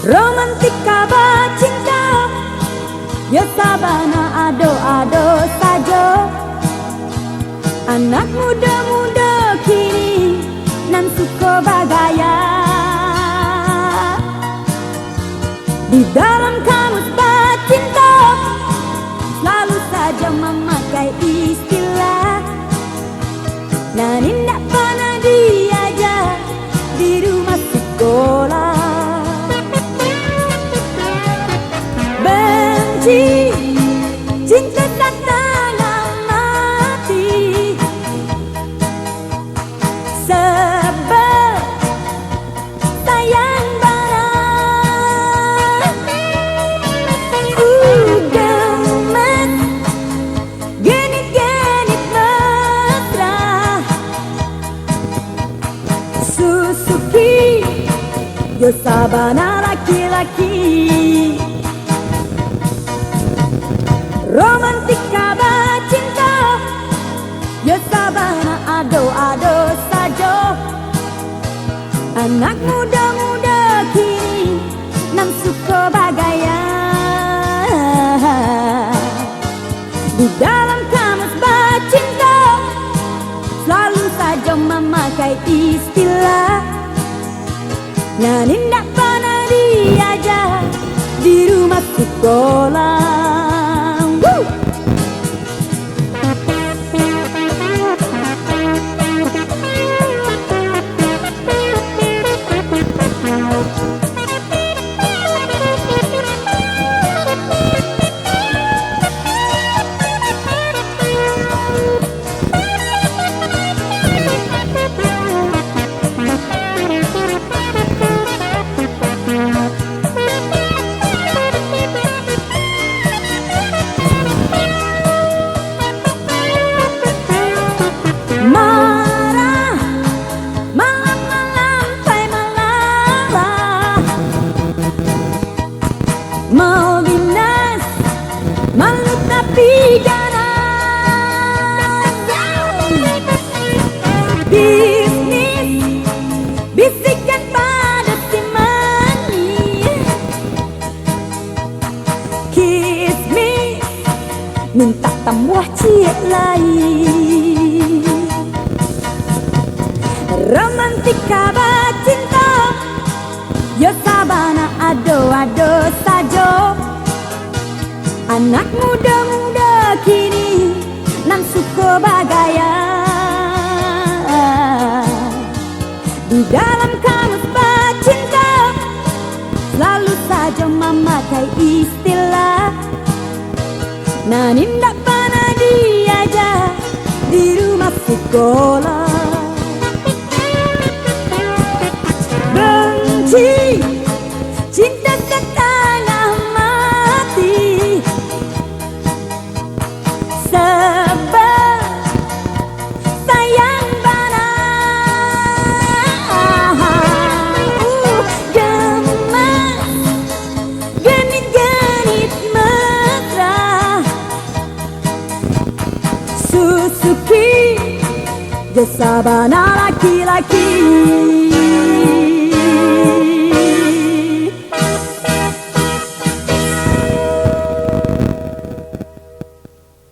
Romantika bacinta, ya sabana ado-ado saja. Anak muda-muda kini nan suka bagaya. Di dalam kamus bacinta selalu saja memakai istilah nan indah pernah diajar di rumah sekolah. Benci, cinta setengah mati, sebab sayang barang. Gemes, genit-genit mesra, Suzuki, yo sabana laki-laki. Romantika bacinta, ya sabana ado-ado saja. Anak muda-muda kini nan suka bagaya. Di dalam kamus bacinta selalu saja memakai istilah nan indah pernah diajar di rumah sekolah. Mau dinas, malu tapi ganas. Bisnis, bisikan pada si manis. Kiss me, minta tambah cik lain. Romantika bacinta, ya sabana ado-ado saja. Anak muda-muda kini nan suka bagaya. Di dalam kamus bacinta selalu saja memakai istilah nan indah pernah diajar di rumah sekolah. Benci, cinta setengah mati, sebab sayang barang. Gemes, genit-genit mesra, Suzuki, ya sabana laki-laki.